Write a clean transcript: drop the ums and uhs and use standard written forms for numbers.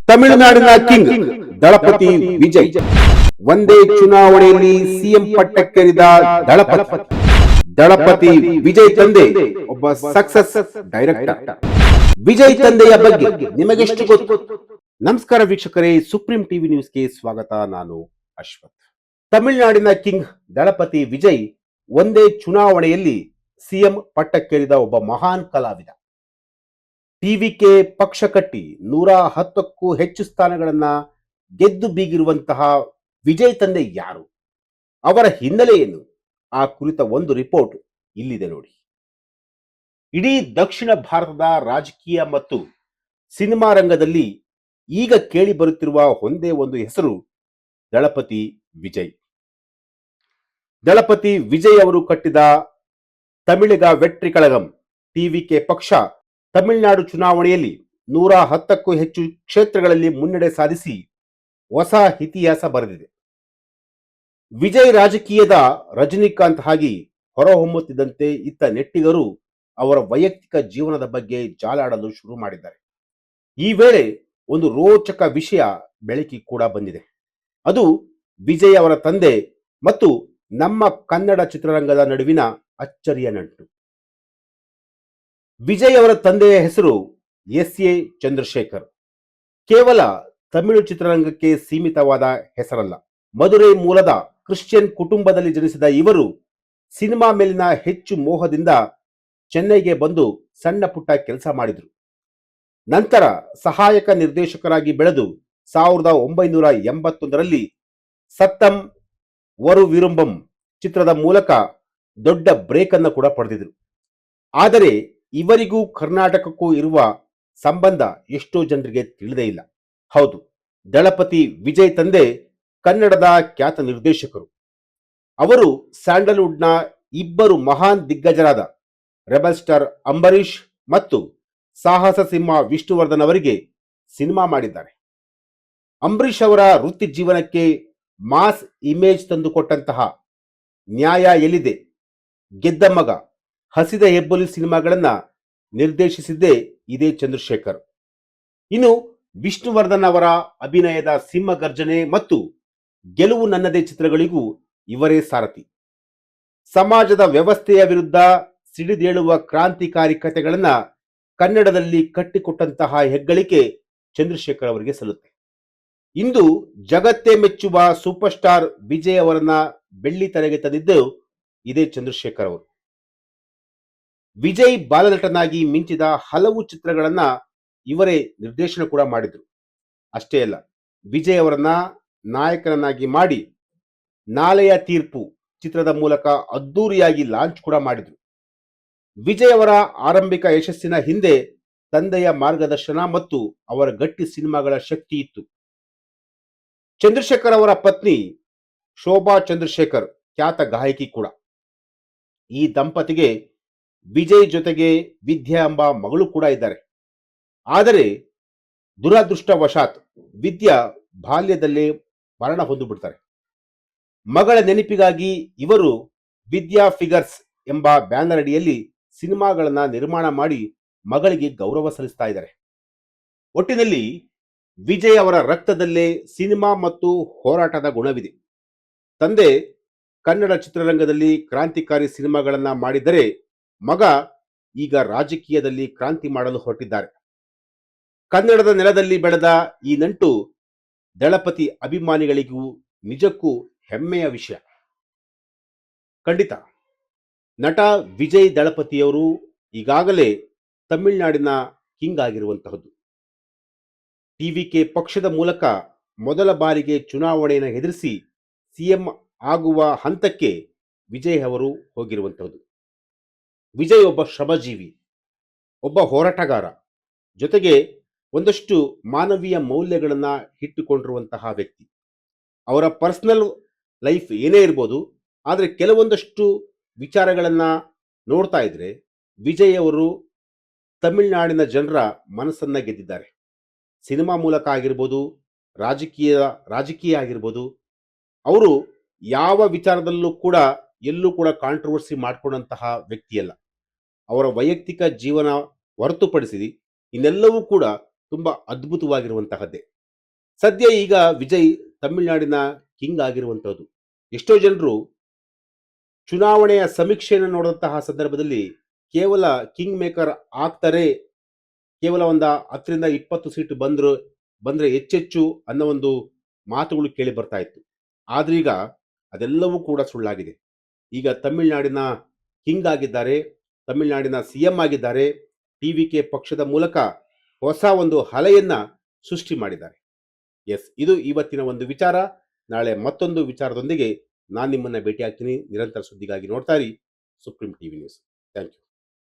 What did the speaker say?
ತಮಿಳುನಾಡಿನ ಕಿಂಗ್ ದಳಪತಿ ವಿಜಯ್ ಒಂದೇ ಚುನಾವಣೆಯಲ್ಲಿ ಸಿಎಂ ಪಟ್ಟಕ್ಕೇರಿದ ದಳಪತಿ ವಿಜಯ್ ತಂದೆ ಒಬ್ಬ ಸಕ್ಸಸ್ ಡೈರೆಕ್ಟರ್. ವಿಜಯ್ ತಂದೆಯ ಬಗ್ಗೆ ನಿಮಗೆಷ್ಟು ಗೊತ್ತು? ನಮಸ್ಕಾರ ವೀಕ್ಷಕರೇ, ಸುಪ್ರೀಂ ಟಿವಿ ನ್ಯೂಸ್ಗೆ ಸ್ವಾಗತ. ನಾನು ಅಶ್ವಥ್. ತಮಿಳುನಾಡಿನ ಕಿಂಗ್ ದಳಪತಿ ವಿಜಯ್ ಒಂದೇ ಚುನಾವಣೆಯಲ್ಲಿ ಸಿಎಂ ಪಟ್ಟಕ್ಕೇರಿದ ಒಬ್ಬ ಮಹಾನ್ ಕಲಾವಿದ. ಟಿವಿಕೆ ಪಕ್ಷ ಕಟ್ಟಿ 110ಕ್ಕೂ ಹೆಚ್ಚು ಸ್ಥಾನಗಳನ್ನ ಗೆದ್ದು ಬೀಗಿರುವಂತಹ ವಿಜಯ್ ತಂದೆ ಯಾರು, ಅವರ ಹಿನ್ನೆಲೆ ಏನು, ಆ ಕುರಿತ ಒಂದು ರಿಪೋರ್ಟ್ ಇಲ್ಲಿದೆ ನೋಡಿ. ಇಡೀ ದಕ್ಷಿಣ ಭಾರತದ ರಾಜಕೀಯ ಮತ್ತು ಸಿನಿಮಾ ರಂಗದಲ್ಲಿ ಈಗ ಕೇಳಿ ಬರುತ್ತಿರುವ ಒಂದೇ ಒಂದು ಹೆಸರು ದಳಪತಿ ವಿಜಯ್. ದಳಪತಿ ವಿಜಯ್ ಅವರು ಕಟ್ಟಿದ ತಮಿಳಿಗ ವೆಟ್ರಿ ಕಳಗಂ ಟಿವಿಕೆ ಪಕ್ಷ ತಮಿಳುನಾಡು ಚುನಾವಣೆಯಲ್ಲಿ 110ಕ್ಕೂ ಹೆಚ್ಚು ಕ್ಷೇತ್ರಗಳಲ್ಲಿ ಮುನ್ನಡೆ ಸಾಧಿಸಿ ಹೊಸ ಇತಿಹಾಸ ಬರೆದಿದೆ. ವಿಜಯ್ ರಾಜಕೀಯದ ರಜನಿಕಾಂತ್ ಆಗಿ ಹೊರಹೊಮ್ಮುತ್ತಿದ್ದಂತೆ ಇತ್ತ ನೆಟ್ಟಿಗರು ಅವರ ವೈಯಕ್ತಿಕ ಜೀವನದ ಬಗ್ಗೆ ಜಾಲಾಡಲು ಶುರು ಮಾಡಿದ್ದಾರೆ. ಈ ವೇಳೆ ಒಂದು ರೋಚಕ ವಿಷಯ ಬೆಳಕಿಗೆ ಕೂಡ ಬಂದಿದೆ. ಅದು ವಿಜಯ್ ಅವರ ತಂದೆ ಮತ್ತು ನಮ್ಮ ಕನ್ನಡ ಚಿತ್ರರಂಗದ ನಡುವಿನ ಅಚ್ಚರಿಯ ನಂಟು. ವಿಜಯ್ ಅವರ ತಂದೆಯ ಹೆಸರು ಎಸ್.ಎ. ಚಂದ್ರಶೇಖರ್. ಕೇವಲ ತಮಿಳು ಚಿತ್ರರಂಗಕ್ಕೆ ಸೀಮಿತವಾದ ಹೆಸರಲ್ಲ. ಮದುರೈ ಮೂಲದ ಕ್ರಿಶ್ಚಿಯನ್ ಕುಟುಂಬದಲ್ಲಿ ಜನಿಸಿದ ಇವರು ಸಿನಿಮಾ ಮೇಲಿನ ಹೆಚ್ಚು ಮೋಹದಿಂದ ಚೆನ್ನೈಗೆ ಬಂದು ಸಣ್ಣ ಪುಟ್ಟ ಕೆಲಸ ಮಾಡಿದರು. ನಂತರ ಸಹಾಯಕ ನಿರ್ದೇಶಕರಾಗಿ ಬೆಳೆದು 1981ರಲ್ಲಿ ಸತ್ತಂ ವರು ವಿರುಂಬಂ ಚಿತ್ರದ ಮೂಲಕ ದೊಡ್ಡ ಬ್ರೇಕ್ ಅನ್ನು ಕೂಡ ಪಡೆದಿದ್ರು. ಆದರೆ ಇವರಿಗೂ ಕರ್ನಾಟಕಕ್ಕೂ ಇರುವ ಸಂಬಂಧ ಎಷ್ಟೋ ಜನರಿಗೆ ತಿಳಿದೇ ಇಲ್ಲ. ಹೌದು, ದಳಪತಿ ವಿಜಯ್ ತಂದೆ ಕನ್ನಡದ ಖ್ಯಾತ ನಿರ್ದೇಶಕರು. ಅವರು ಸ್ಯಾಂಡಲ್ವುಡ್ನ ಇಬ್ಬರು ಮಹಾನ್ ದಿಗ್ಗಜರಾದ ರೆಬಲ್ ಸ್ಟಾರ್ ಅಂಬರೀಷ್ ಮತ್ತು ಸಾಹಸ ಸಿಂಹ ವಿಷ್ಣುವರ್ಧನ್ ಅವರಿಗೆ ಸಿನಿಮಾ ಮಾಡಿದ್ದಾರೆ. ಅಂಬರೀಷ್ ಅವರ ವೃತ್ತಿ ಜೀವನಕ್ಕೆ ಮಾಸ್ ಇಮೇಜ್ ತಂದುಕೊಟ್ಟಂತಹ ನ್ಯಾಯ ಎಲ್ಲಿದೆ, ಗೆದ್ದ ಮಗ, ಹಸಿದ ಹೆಬ್ಬುಲಿ ಸಿನಿಮಾಗಳನ್ನ ನಿರ್ದೇಶಿಸಿದ್ದೇ ಇದೇ ಚಂದ್ರಶೇಖರ್. ಇನ್ನು ವಿಷ್ಣುವರ್ಧನ್ ಅವರ ಅಭಿನಯದ ಸಿಂಹಗರ್ಜನೆ ಮತ್ತು ಗೆಲುವು ನನ್ನದೇ ಚಿತ್ರಗಳಿಗೂ ಇವರೇ ಸಾರಥಿ. ಸಮಾಜದ ವ್ಯವಸ್ಥೆಯ ವಿರುದ್ಧ ಸಿಡಿದೇಳುವ ಕ್ರಾಂತಿಕಾರಿ ಕಥೆಗಳನ್ನ ಕನ್ನಡದಲ್ಲಿ ಕಟ್ಟಿಕೊಟ್ಟಂತಹ ಹೆಗ್ಗಳಿಕೆ ಚಂದ್ರಶೇಖರ್ ಅವರಿಗೆ ಸಲ್ಲುತ್ತೆ. ಇಂದು ಜಗತ್ತೇ ಮೆಚ್ಚುವ ಸೂಪರ್ ಸ್ಟಾರ್ ವಿಜಯ್ ಅವರನ್ನ ಬೆಳ್ಳಿ ತೆರೆಗೆ ತಂದಿದ್ದು ಇದೇ ಚಂದ್ರಶೇಖರ್ ಅವರು. ವಿಜಯ್ ಬಾಲನಟನಾಗಿ ಮಿಂಚಿದ ಹಲವು ಚಿತ್ರಗಳನ್ನ ಇವರೇ ನಿರ್ದೇಶನ ಕೂಡ ಮಾಡಿದ್ರು. ಅಷ್ಟೇ ಅಲ್ಲ, ವಿಜಯ್ ಅವರನ್ನ ನಾಯಕನನ್ನಾಗಿ ಮಾಡಿ ನಾಲೆಯ ತೀರ್ಪು ಚಿತ್ರದ ಮೂಲಕ ಅದ್ದೂರಿಯಾಗಿ ಲಾಂಚ್ ಕೂಡ ಮಾಡಿದ್ರು. ವಿಜಯ್ ಅವರ ಆರಂಭಿಕ ಯಶಸ್ಸಿನ ಹಿಂದೆ ತಂದೆಯ ಮಾರ್ಗದರ್ಶನ ಮತ್ತು ಅವರ ಗಟ್ಟಿ ಸಿನಿಮಾಗಳ ಶಕ್ತಿ ಇತ್ತು. ಚಂದ್ರಶೇಖರ್ ಅವರ ಪತ್ನಿ ಶೋಭಾ ಚಂದ್ರಶೇಖರ್ ಖ್ಯಾತ ಗಾಯಕಿ ಕೂಡ. ಈ ದಂಪತಿಗೆ ವಿಜಯ್ ಜೊತೆಗೆ ವಿದ್ಯಾ ಎಂಬ ಮಗಳು ಕೂಡ ಇದ್ದಾರೆ. ಆದರೆ ದುರದೃಷ್ಟವಶಾತ್ ವಿದ್ಯಾ ಬಾಲ್ಯದಲ್ಲೇ ಮರಣ ಹೊಂದು ಬಿಡ್ತಾರೆ. ಮಗಳ ನೆನಪಿಗಾಗಿ ಇವರು ವಿದ್ಯಾ ಫಿಗರ್ಸ್ ಎಂಬ ಬ್ಯಾನರ್ ಅಡಿಯಲ್ಲಿ ಸಿನಿಮಾಗಳನ್ನ ನಿರ್ಮಾಣ ಮಾಡಿ ಮಗಳಿಗೆ ಗೌರವ ಸಲ್ಲಿಸ್ತಾ ಇದ್ದಾರೆ. ಒಟ್ಟಿನಲ್ಲಿ ವಿಜಯ್ ಅವರ ರಕ್ತದಲ್ಲೇ ಸಿನಿಮಾ ಮತ್ತು ಹೋರಾಟದ ಗುಣವಿದೆ. ತಂದೆ ಕನ್ನಡ ಚಿತ್ರರಂಗದಲ್ಲಿ ಕ್ರಾಂತಿಕಾರಿ ಸಿನಿಮಾಗಳನ್ನ ಮಾಡಿದರೆ ಮಗ ಈಗ ರಾಜಕೀಯದಲ್ಲಿ ಕ್ರಾಂತಿ ಮಾಡಲು ಹೊರಟಿದ್ದಾರೆ. ಕನ್ನಡದ ನೆಲದಲ್ಲಿ ಬೆಳೆದ ಈ ನಂಟು ದಳಪತಿ ಅಭಿಮಾನಿಗಳಿಗೂ ನಿಜಕ್ಕೂ ಹೆಮ್ಮೆಯ ವಿಷಯ. ಖಂಡಿತ ನಟ ವಿಜಯ್ ದಳಪತಿಯವರು ಈಗಾಗಲೇ ತಮಿಳುನಾಡಿನ ಕಿಂಗ್ ಆಗಿರುವಂತಹದ್ದು. ಟಿವಿಕೆ ಪಕ್ಷದ ಮೂಲಕ ಮೊದಲ ಬಾರಿಗೆ ಚುನಾವಣೆಯನ್ನು ಎದುರಿಸಿ ಸಿಎಂ ಆಗುವ ಹಂತಕ್ಕೆ ವಿಜಯ್ ಅವರು ಹೋಗಿರುವಂತಹದ್ದು. ವಿಜಯ್ ಒಬ್ಬ ಶ್ರಮಜೀವಿ, ಒಬ್ಬ ಹೋರಾಟಗಾರ, ಜೊತೆಗೆ ಒಂದಷ್ಟು ಮಾನವೀಯ ಮೌಲ್ಯಗಳನ್ನ ಇಟ್ಟುಕೊಂಡಿರುವಂತಹ ವ್ಯಕ್ತಿ. ಅವರ ಪರ್ಸನಲ್ ಲೈಫ್ ಏನೇ ಇರ್ಬೋದು, ಆದರೆ ಕೆಲವೊಂದಷ್ಟು ವಿಚಾರಗಳನ್ನ ನೋಡ್ತಾ ಇದ್ರೆ ವಿಜಯ್ ಅವರು ತಮಿಳುನಾಡಿನ ಜನರ ಮನಸ್ಸನ್ನ ಗೆದ್ದಿದ್ದಾರೆ. ಸಿನಿಮಾ ಮೂಲಕ ಆಗಿರ್ಬೋದು, ರಾಜಕೀಯ ಆಗಿರ್ಬೋದು, ಅವರು ಯಾವ ವಿಚಾರದಲ್ಲೂ ಕೂಡ ಎಲ್ಲೂ ಕೂಡ ಕಾಂಟ್ರವರ್ಸಿ ಮಾಡಿಕೊಂಡಂತಹ ವ್ಯಕ್ತಿಯಲ್ಲ. ಅವರ ವೈಯಕ್ತಿಕ ಜೀವನ ಹೊರತುಪಡಿಸಿ ಇನ್ನೆಲ್ಲವೂ ಕೂಡ ತುಂಬಾ ಅದ್ಭುತವಾಗಿರುವಂತಹದ್ದೇ. ಸದ್ಯ ಈಗ ವಿಜಯ್ ತಮಿಳುನಾಡಿನ ಕಿಂಗ್ ಆಗಿರುವಂತಹದ್ದು. ಎಷ್ಟೋ ಜನರು ಚುನಾವಣೆಯ ಸಮೀಕ್ಷೆಯನ್ನು ನೋಡಿದಂತಹ ಸಂದರ್ಭದಲ್ಲಿ ಕೇವಲ ಕಿಂಗ್ ಮೇಕರ್ ಆಗ್ತಾರೆ, ಕೇವಲ ಒಂದು 10ರಿಂದ 20 ಸೀಟು ಬಂದ್ರೆ ಹೆಚ್ಚೆಚ್ಚು ಅನ್ನೋ ಒಂದು ಮಾತುಗಳು ಕೇಳಿ ಬರ್ತಾ ಇತ್ತು. ಆದ್ರೀಗ ಅದೆಲ್ಲವೂ ಕೂಡ ಸುಳ್ಳಾಗಿದೆ. ಈಗ ತಮಿಳುನಾಡಿನ ಕಿಂಗ್ ಆಗಿದ್ದಾರೆ, ತಮಿಳುನಾಡಿನ ಸಿಎಂ ಆಗಿದ್ದಾರೆ. ಟಿವಿಕೆ ಪಕ್ಷದ ಮೂಲಕ ಹೊಸ ಒಂದು ಅಲೆಯನ್ನ ಸೃಷ್ಟಿ ಮಾಡಿದ್ದಾರೆ. ಎಸ್, ಇದು ಇವತ್ತಿನ ಒಂದು ವಿಚಾರ. ನಾಳೆ ಮತ್ತೊಂದು ವಿಚಾರದೊಂದಿಗೆ ನಾನು ನಿಮ್ಮನ್ನ ಭೇಟಿ ಆಗ್ತೀನಿ. ನಿರಂತರ ಸುದ್ದಿಗಾಗಿ ನೋಡ್ತಾ ಇರಿ supreme TV news. Thank you.